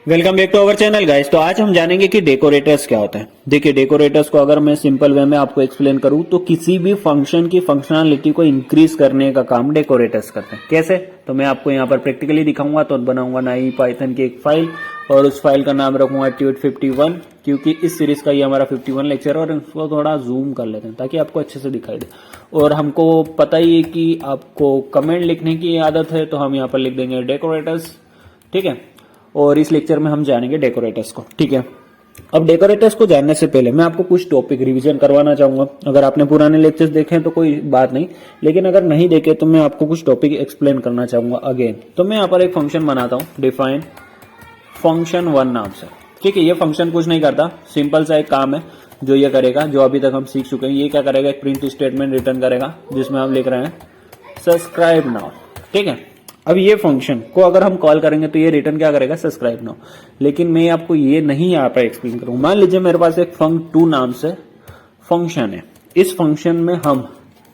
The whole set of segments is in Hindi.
Welcome back to our channel guys. तो आज हम जानेंगे कि डेकोरेटर्स क्या होता है। देखिए, डेकोरेटर्स को अगर मैं सिंपल वे में आपको एक्सप्लेन करूं तो किसी भी फंक्शन की फंक्शनलिटी को इंक्रीज करने का काम डेकोरेटर्स करते हैं। कैसे? तो मैं आपको यहां पर प्रैक्टिकली दिखाऊंगा। तो बनाऊंगा नई पाइथन की एक फाइल और उस फाइल का नाम रखूंगा ट्यूट 51, क्योंकि इस सीरीज का ये हमारा 51 लेक्चर है। और इसको थोड़ा जूम कर लेते हैं ताकि आपको अच्छे से दिखाई दे। और हमको पता ही है कि आपको कमेंट लिखने की आदत है, तो हम यहाँ पर लिख देंगे डेकोरेटर्स। ठीक है, और इस लेक्चर में हम जानेंगे डेकोरेटर्स को। ठीक है, अब डेकोरेटर्स को जानने से पहले मैं आपको कुछ टॉपिक रिवीजन करवाना चाहूंगा। अगर आपने पुराने लेक्चर्स देखे हैं तो कोई बात नहीं, लेकिन अगर नहीं देखे तो मैं आपको कुछ टॉपिक एक्सप्लेन करना चाहूंगा अगेन। तो मैं यहाँ पर एक फंक्शन बनाता हूँ, डिफाइन फंक्शन 1 नाम से। ठीक है, ये फंक्शन कुछ नहीं करता, सिंपल सा एक काम है जो ये करेगा, जो अभी तक हम सीख चुके हैं। ये क्या करेगा, एक प्रिंट स्टेटमेंट रिटर्न करेगा जिसमें हम लिख रहे हैं सब्सक्राइब नाउ। ठीक है, अब ये फंक्शन को अगर हम कॉल करेंगे तो ये रिटर्न क्या करेगा, सब्सक्राइब नाउ। लेकिन मैं आपको ये नहीं यहाँ पर एक्सप्लेन करूंगा। मान लीजिए मेरे पास एक फंक2 नाम से फंक्शन है। इस फंक्शन में हम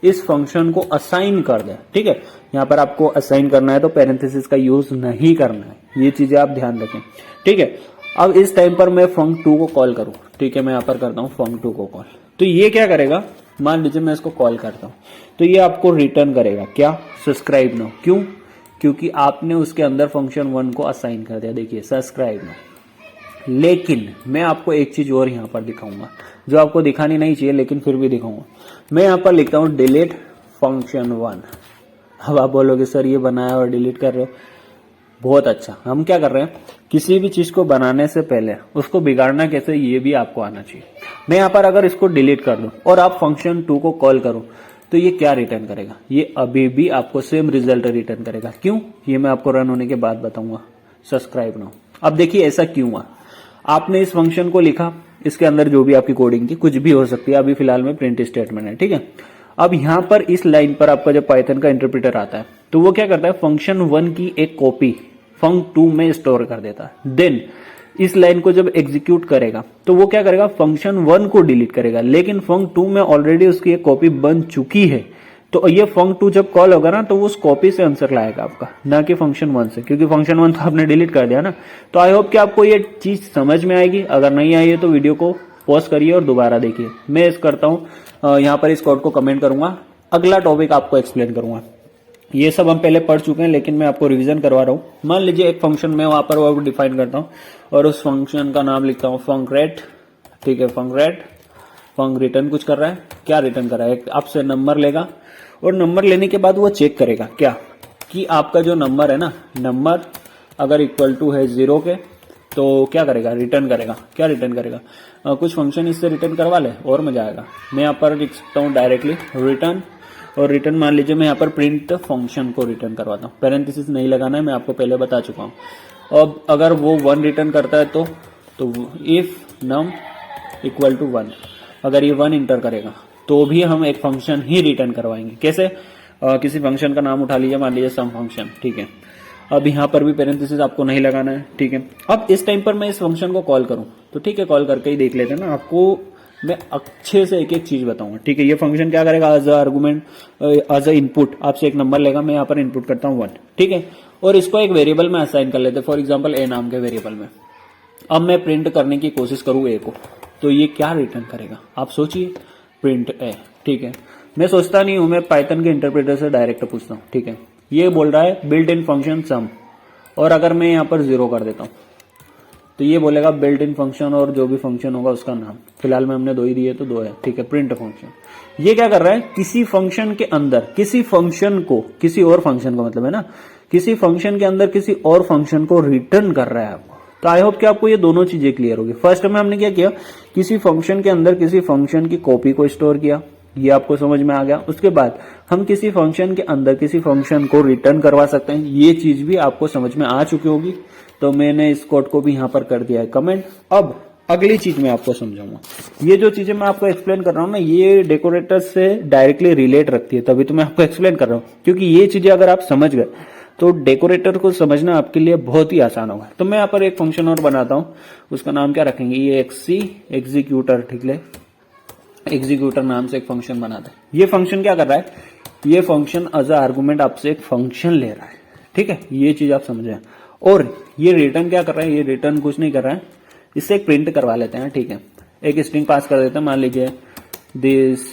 इस फंक्शन को असाइन कर दें। ठीक है, यहाँ पर आपको असाइन करना है तो पैरेंथेसिस का यूज नहीं करना है, ये चीजें आप ध्यान रखें। ठीक है, अब इस टाइम पर मैं फंक2 को कॉल करूं। ठीक है, मैं यहाँ पर करता हूँ फंक2 को कॉल। तो ये क्या करेगा, मान लीजिए मैं इसको कॉल करता हूँ तो ये आपको रिटर्न करेगा क्या, सब्सक्राइब नाउ। क्यों? क्योंकि आपने उसके अंदर फंक्शन 1 को असाइन कर दिया। देखिए, सब्सक्राइब नाउ। लेकिन मैं आपको एक चीज और यहां पर दिखाऊंगा जो आपको दिखानी नहीं चाहिए, लेकिन फिर भी दिखाऊंगा। मैं यहां पर लिखता हूं डिलीट फंक्शन 1। अब आप बोलोगे सर ये बनाया और डिलीट कर रहे हो, बहुत अच्छा। हम क्या कर रहे हैं, किसी भी चीज को बनाने से पहले उसको बिगाड़ना कैसे ये भी आपको आना चाहिए। मैं यहां पर अगर इसको डिलीट कर दूं और आप फंक्शन 2 को कॉल करो तो ये क्या रिटर्न करेगा, ये अभी भी आपको सेम रिजल्ट रिटर्न करेगा। क्यों? ये मैं आपको रन होने के बाद बताऊंगा, सब्सक्राइब नाउ। अब देखिए ऐसा क्यों हुआ, आपने इस फंक्शन को लिखा, इसके अंदर जो भी आपकी कोडिंग थी कुछ भी हो सकती है, अभी फिलहाल में प्रिंट स्टेटमेंट है। ठीक है, अब यहां पर इस लाइन पर आपका जब पाइथन का इंटरप्रेटर आता है तो वो क्या करता है, फंक्शन 1 की एक कॉपी फंक2 में स्टोर कर देता है। देन इस लाइन को जब एग्जीक्यूट करेगा तो वो क्या करेगा, फंक्शन 1 को डिलीट करेगा। लेकिन फंक2 में ऑलरेडी उसकी एक कॉपी बन चुकी है, तो ये फंक2 जब कॉल होगा ना तो वो उस कॉपी से आंसर लाएगा आपका, ना कि फंक्शन 1 से, क्योंकि फंक्शन 1 तो आपने डिलीट कर दिया ना। तो आई होप कि आपको ये चीज समझ में आएगी। अगर नहीं आई है तो वीडियो को पॉज करिए और दोबारा देखिए। मैं इस करता हूं, यहाँ पर इस कोड को कमेंट करूंगा, अगला टॉपिक आपको एक्सप्लेन करूंगा। ये सब हम पहले पढ़ चुके हैं, लेकिन मैं आपको रिवीजन करवा रहा हूं। मान लीजिए एक फंक्शन में वहां पर वो डिफाइन करता हूं और उस फंक्शन का नाम लिखता हूं फंकरेट। ठीक है, फंकरेट। फंक रिटर्न कुछ कर रहा है, क्या रिटर्न कर रहा है, आपसे नंबर लेगा और नंबर लेने के बाद वो चेक करेगा क्या, कि आपका जो नंबर है ना, नंबर अगर इक्वल टू है 0 के तो क्या करेगा, रिटर्न करेगा। क्या रिटर्न करेगा, कुछ फंक्शन इससे रिटर्न करवा ले और मजा आएगा। मैं यहाँ पर लिख सकता हूँ डायरेक्टली रिटर्न, और रिटर्न मान लीजिए मैं यहाँ पर प्रिंट फंक्शन को रिटर्न करवाता हूँ। पैरेंथेसिस नहीं लगाना है, मैं आपको पहले बता चुका हूँ। अब अगर वो 1 रिटर्न करता है तो इफ नम इक्वल टू 1, अगर ये 1 इंटर करेगा तो भी हम एक फंक्शन ही रिटर्न करवाएंगे। कैसे? किसी फंक्शन का नाम उठा लीजिए, मान लीजिए सम फंक्शन। ठीक है, अब यहाँ पर भी पैरेंथेसिस आपको नहीं लगाना है। ठीक है, अब इस टाइम पर मैं इस फंक्शन को कॉल करूं तो ठीक है, कॉल करके ही देख लेते हैं ना, आपको मैं अच्छे से एक एक चीज बताऊंगा। ठीक है, ये फंक्शन क्या करेगा, as a argument, as a input आपसे एक नंबर लेगा। मैं यहाँ पर इनपुट करता हूँ 1। ठीक है, और इसको एक वेरिएबल में असाइन कर लेते हैं, फॉर एग्जाम्पल ए नाम के वेरिएबल में। अब मैं प्रिंट करने की कोशिश करूँ ए को, तो ये क्या रिटर्न करेगा, आप सोचिए, प्रिंट ए। ठीक है, मैं सोचता नहीं हूं, मैं पाइथन के इंटरप्रेटर से डायरेक्ट पूछता हूँ। ठीक है, ये बोल रहा है बिल्ट इन फंक्शन सम, और अगर मैं यहाँ पर 0 कर देता हूँ तो ये बोलेगा बिल्ट इन फंक्शन और जो भी फंक्शन होगा उसका नाम। फिलहाल में हमने 2 ही दिए तो 2 है। ठीक है, प्रिंट फंक्शन। ये क्या कर रहा है, किसी फंक्शन के अंदर किसी फंक्शन को, किसी और फंक्शन का मतलब है ना, किसी फंक्शन के अंदर किसी और फंक्शन को रिटर्न कर रहा है आपको। तो आई होप कि आपको ये दोनों चीजें क्लियर होगी। फर्स्ट में हमने क्या किया, किसी फंक्शन के अंदर किसी फंक्शन की कॉपी को स्टोर किया, ये आपको समझ में आ गया। उसके बाद हम किसी फंक्शन के अंदर किसी फंक्शन को रिटर्न करवा सकते हैं, ये चीज भी आपको समझ में आ चुकी होगी। तो मैंने इस कोड को भी यहाँ पर कर दिया है कमेंट। अब अगली चीज मैं आपको समझाऊंगा। ये जो चीजें मैं आपको एक्सप्लेन कर रहा हूँ ना, ये डेकोरेटर से डायरेक्टली रिलेट रखती है, तभी तो मैं आपको एक्सप्लेन कर रहा हूँ। क्योंकि ये चीजें अगर आप समझ गए तो डेकोरेटर को समझना आपके लिए बहुत ही आसान होगा। तो मैं यहाँ पर एक फंक्शन और बनाता हूँ, उसका नाम क्या रखेंगे, ये एक्सी एग्जीक्यूटर। ठीक है, एग्जीक्यूटर नाम से एक फंक्शन बनाते हैं। ये फंक्शन क्या कर रहा है, ये फंक्शन एज अ आर्गुमेंट आपसे एक फंक्शन ले रहा है। ठीक है, ये चीज आप समझे। और ये रिटर्न क्या कर रहा है, ये रिटर्न कुछ नहीं कर रहा है, इससे एक प्रिंट करवा लेते हैं, ठीक है। एक स्ट्रिंग पास कर देते हैं, मान लीजिए दिस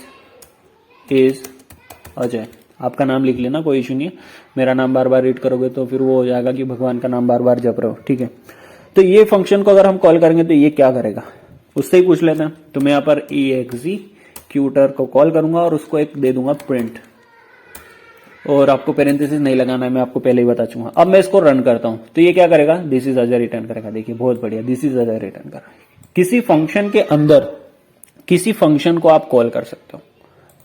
इज अजय, आपका नाम लिख लेना, कोई इशू नहीं है। मेरा नाम बार बार रीड करोगे तो फिर वो हो जाएगा कि भगवान का नाम बार बार जप रहे हो, ठीक है। तो ये फंक्शन को अगर हम कॉल करेंगे तो ये क्या करेगा, उससे ही पूछ लेते हैं। तो मैं यहाँ पर एग्जीक्यूटर को कॉल करूंगा और उसको एक दे दूंगा प्रिंट, और आपको पेरेंथेसिस नहीं लगाना है, मैं आपको पहले ही बता चुका। अब मैं इसको रन करता हूं तो ये क्या करेगा, दिस इज अजय रिटर्न करेगा। देखिए बहुत बढ़िया, दिस इज अजय रिटर्न कर। किसी फंक्शन के अंदर किसी फंक्शन को आप कॉल कर सकते हो।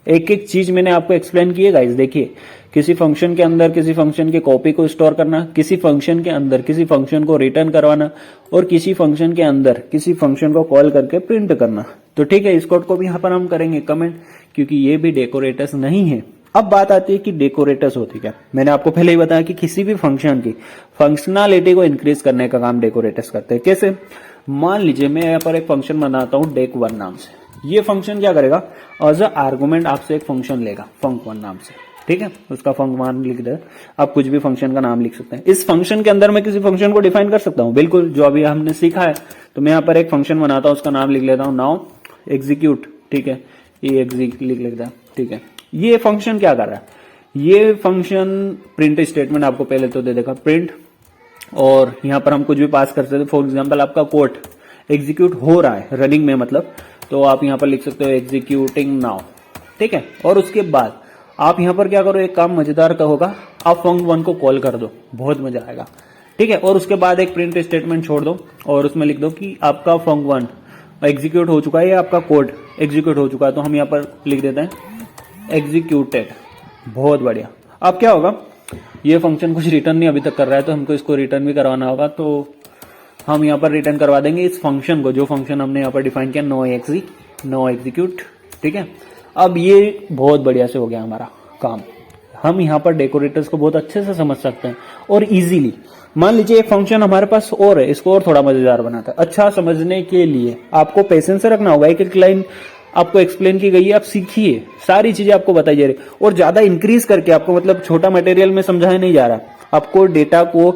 एक एक चीज मैंने आपको एक्सप्लेन की है गाइस। देखिए किसी फंक्शन के अंदर किसी फंक्शन के कॉपी को स्टोर करना, किसी फंक्शन के अंदर किसी फंक्शन को रिटर्न करवाना, और किसी फंक्शन के अंदर किसी फंक्शन को कॉल करके प्रिंट करना। तो ठीक है, इस कोड को भी यहाँ पर हम करेंगे कमेंट, क्योंकि ये भी डेकोरेटर्स नहीं है। अब बात आती है कि डेकोरेटर्स होती क्या। मैंने आपको पहले ही बताया कि किसी भी फंक्शन की फंक्शनलिटी को इंक्रीज करने का काम डेकोरेटर्स करते हैं। कैसे, मान लीजिए मैं यहाँ पर एक फंक्शन बनाता हूँ डेक1 नाम से। ये फंक्शन क्या करेगा, एज अ आर्गुमेंट आपसे एक फंक्शन लेगा फंक1 नाम से, ठीक है। उसका फंक1 लिख दे, आप कुछ भी फंक्शन का नाम लिख सकते हैं। इस फंक्शन के अंदर मैं किसी फंक्शन को डिफाइन कर सकता हूँ, बिल्कुल, जो अभी हमने सीखा है। तो मैं यहाँ पर एक फंक्शन बनाता हूँ, उसका नाम लिख लेता हूँ नाउ एग्जीक्यूट, ठीक है। ये एग्जीक्यूट लिख लेता है, ठीक है। ये फंक्शन क्या कर रहा है, ये फंक्शन प्रिंट स्टेटमेंट आपको पहले तो दे देगा प्रिंट, और यहां पर हम कुछ भी पास कर सकते हैं। फॉर एग्जांपल आपका कोड एग्जीक्यूट हो रहा है, रनिंग में मतलब, तो आप यहां पर लिख सकते हो एग्जीक्यूटिंग नाउ, ठीक है। और उसके बाद आप यहां पर क्या करो, एक काम मजेदार का होगा, आप फंक1 को कॉल कर दो, बहुत मजा आएगा, ठीक है। और उसके बाद एक प्रिंट स्टेटमेंट छोड़ दो और उसमें लिख दो कि आपका फंक1 एग्जीक्यूट हो चुका है या आपका कोड एग्जीक्यूट हो चुका है। तो हम यहां पर लिख देते हैं एग्जीक्यूटेड, बहुत बढ़िया। अब क्या होगा, ये फंक्शन कुछ रिटर्न नहीं अभी तक कर रहा है, तो हमको इसको रिटर्न भी करवाना होगा। तो हम यहाँ पर रिटर्न करवा देंगे इस फंक्शन को, जो फंक्शन हमने यहाँ पर डिफाइन किया, नो एग्जीक्यूट, ठीक है। अब ये बहुत बढ़िया से हो गया हमारा काम। हम यहाँ पर डेकोरेटर्स को बहुत अच्छे से समझ सकते हैं और इजीली। मान लीजिए एक फंक्शन हमारे पास और है, इसको और थोड़ा मजेदार बनाता है। अच्छा समझने के लिए आपको पेशेंस से रखना होगा, एक एक लाइन आपको एक्सप्लेन की गई है, आप सीखिए, सारी चीजें आपको बताई जा रही है। और ज्यादा इंक्रीज करके आपको, मतलब छोटा मटेरियल में समझाया नहीं जा रहा, आपको डेटा को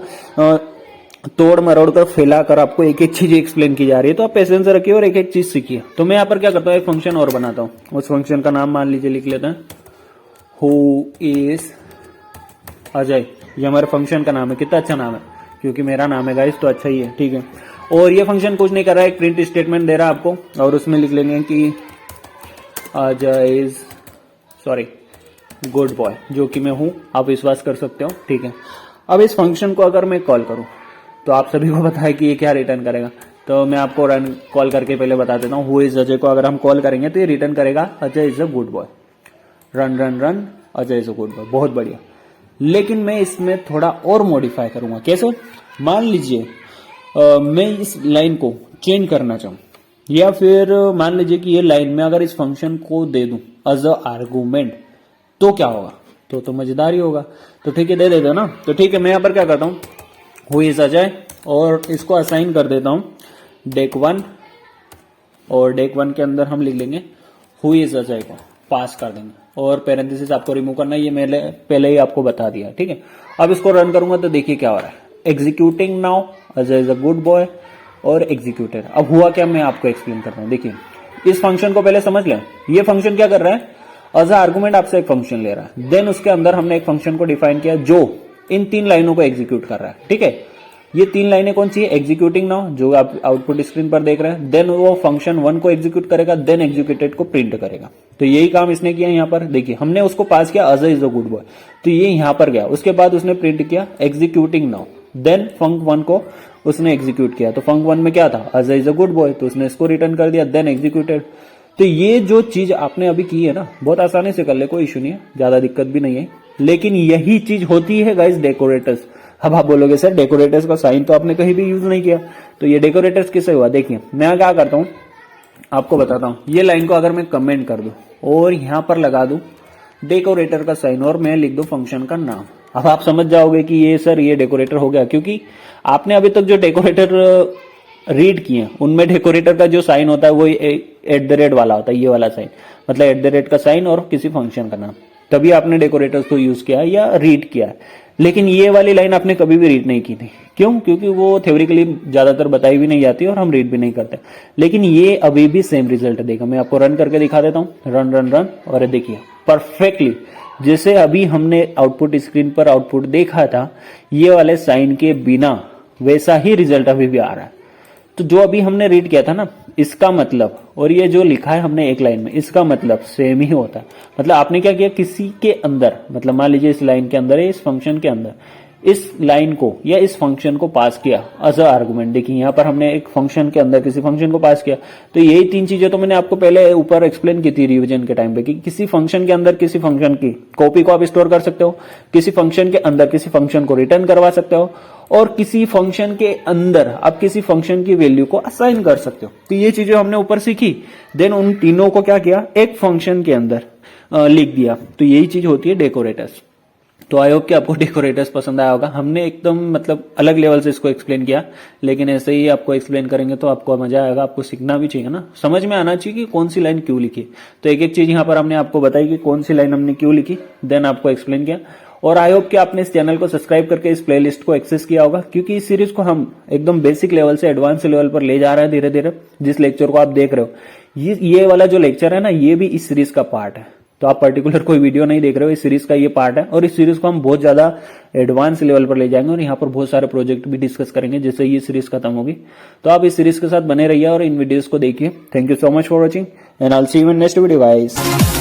तोड़ मरोड़ कर फैला कर आपको एक एक चीज एक्सप्लेन की जा रही है। तो आप पेशेंस रखिए और एक एक चीज सीखिए। तो मैं यहाँ पर क्या करता हूँ, एक फंक्शन और बनाता हूँ। उस फंक्शन का नाम मान लीजिए लिख लेते हैं हु इज अजय। ये हमारे फंक्शन का नाम है, कितना अच्छा नाम है, क्योंकि मेरा नाम है गाइस, तो अच्छा ही है, ठीक है। और ये फंक्शन कुछ नहीं कर रहा है, एक प्रिंट स्टेटमेंट दे रहा है आपको, और उसमें लिख लेंगे कि अजय इज गुड बॉय, जो कि मैं हूं, आप विश्वास कर सकते हो, ठीक है। अब इस फंक्शन को अगर मैं कॉल करूं तो आप सभी को पता है कि ये क्या रिटर्न करेगा। तो मैं आपको रन कॉल करके पहले बता देता हूं। हु इज अजय को अगर हम कॉल करेंगे तो ये रिटर्न करेगा Ajay is a good boy, run run run, Ajay is a good boy, बहुत बढ़िया। लेकिन मैं इसमें थोड़ा और मॉडिफाई करूंगा। कैसे, मान लीजिए मैं इस लाइन को चेंज करना चाहूं, या फिर मान लीजिए कि ये लाइन में अगर इस फंक्शन को दे दूं एज अ आर्गुमेंट, तो क्या होगा, तो मजेदार ही होगा। तो ठीक है, दे देते ना। तो ठीक है, मैं यहाँ पर क्या करता हूँ, हु इज अजय, और इसको असाइन कर देता हूँ डेक1, और डेक1 के अंदर हम लिख लेंगे हु इज अजय को पास कर देंगे, और पैरेंथेसिस आपको रिमूव करना है, ये मैंने पहले ही आपको बता दिया, ठीक है। अब इसको रन करूंगा तो देखिए क्या हो रहा है, executing now, Ajay is a good boy, और एग्जीक्यूटेड। अब हुआ क्या, मैं आपको एक्सप्लेन करता हूं। देखिए इस फंक्शन को पहले समझ लें। ये फंक्शन क्या कर रहा है, एज आर्गुमेंट आपसे एक फंक्शन ले रहा है, देन उसके अंदर हमने एक फंक्शन को डिफाइन किया जो इन 3 लाइनों को एग्जीक्यूट कर रहा है, ठीक है। ये 3 लाइनें कौन सी है, एग्जीक्यूटिंग नाउ, जो आप आउटपुट स्क्रीन पर देख रहे हैं, देन वो फंक्शन 1 को एग्जीक्यूट करेगा, देन एग्जीक्यूटेड को प्रिंट करेगा। तो यही काम इसने किया यहाँ पर। देखिए हमने उसको पास किया Ajay is a good boy, तो ये यहाँ पर गया, उसके बाद उसने प्रिंट किया एग्जीक्यूटिंग नाउ, देन फंक1 को उसने एग्जीक्यूट किया। तो फंक1 में क्या था, Ajay is a good boy, तो उसने इसको रिटर्न कर दिया, देन एग्जीक्यूटेड। तो ये जो चीज आपने अभी की है ना, बहुत आसानी से कर ले, कोई इशू नहीं है, ज्यादा दिक्कत भी नहीं है। लेकिन यही चीज होती है गाइस डेकोरेटर्स। अब आप बोलोगे सर डेकोरेटर्स का साइन तो आपने कहीं भी यूज नहीं किया, तो ये डेकोरेटर्स किससे हुआ। देखिए मैं क्या करता हूं, आपको बताता हूं। ये लाइन को अगर मैं कमेंट कर दूं और यहां पर लगा दूं डेकोरेटर का साइन, और मैं लिख दूं फंक्शन का नाम, अब आप समझ जाओगे कि ये सर ये डेकोरेटर हो गया। क्योंकि आपने अभी तक जो डेकोरेटर रीड किए उनमें डेकोरेटर का जो साइन होता है वो @ वाला होता है, ये वाला साइन, मतलब @ का साइन और किसी फंक्शन का नाम। तभी आपने डेकोरेटर्स को यूज किया या रीड किया। लेकिन ये वाली लाइन आपने कभी भी रीड नहीं की थी, क्यों? क्योंकि वो थ्योरिकली ज्यादातर बताई भी नहीं जाती और हम रीड भी नहीं करते। लेकिन ये अभी भी सेम रिजल्ट देगा। मैं आपको रन करके दिखा देता हूं, रन रन रन, और देखिए परफेक्टली जैसे अभी हमने आउटपुट स्क्रीन पर आउटपुट देखा था ये वाले साइन के बिना, वैसा ही रिजल्ट अभी भी आ रहा है। तो जो अभी हमने रीड किया था ना, इसका मतलब और ये जो लिखा है हमने एक लाइन में, इसका मतलब सेम ही होता है। मतलब आपने क्या किया, किसी के अंदर, मतलब मान लीजिए इस लाइन के अंदर है, इस फंक्शन के अंदर इस लाइन को या इस फंक्शन को पास किया एज अ आर्गुमेंट। देखिए यहाँ पर हमने एक फंक्शन के अंदर किसी फंक्शन को पास किया। तो यही तीन चीजें तो मैंने आपको पहले ऊपर एक्सप्लेन की थी रिवीजन के टाइम पे, कि किसी फंक्शन के अंदर किसी फंक्शन की कॉपी को आप स्टोर कर सकते हो, किसी फंक्शन के अंदर किसी फंक्शन को रिटर्न करवा सकते हो, और किसी फंक्शन के अंदर आप किसी फंक्शन की वैल्यू को असाइन कर सकते हो। तो ये चीजें हमने ऊपर सीखी, देन उन तीनों को क्या किया, एक फंक्शन के अंदर लिख दिया। तो यही चीज होती है डेकोरेटर्स। तो आई होप कि आपको डेकोरेटर्स पसंद आया होगा। हमने एकदम मतलब अलग लेवल से इसको एक्सप्लेन किया, लेकिन ऐसे ही आपको एक्सप्लेन करेंगे तो आपको मजा आएगा। आपको सीखना भी चाहिए ना, समझ में आना चाहिए कि कौन सी लाइन क्यों लिखी। तो एक एक चीज यहाँ पर हमने आपको बताई कि कौन सी लाइन हमने क्यों लिखी, देन आपको एक्सप्लेन किया। और आई होप कि आपने इस चैनल को सब्सक्राइब करके इस प्लेलिस्ट को एक्सेस किया होगा, क्योंकि इस सीरीज को हम एकदम बेसिक लेवल से एडवांस लेवल पर ले जा रहे हैं धीरे धीरे। जिस लेक्चर को आप देख रहे हो, ये वाला जो लेक्चर है ना, ये भी इस सीरीज का पार्ट है। तो आप पर्टिकुलर कोई वीडियो नहीं देख रहे हो, इस सीरीज का ये पार्ट है। और इस सीरीज को हम बहुत ज्यादा एडवांस लेवल पर ले जाएंगे और यहाँ पर बहुत सारे प्रोजेक्ट भी डिस्कस करेंगे जैसे ये सीरीज खत्म होगी। तो आप इस सीरीज के साथ बने रहिए और इन वीडियोस को देखिए। Thank you so much for watching and I will see you in next video guys.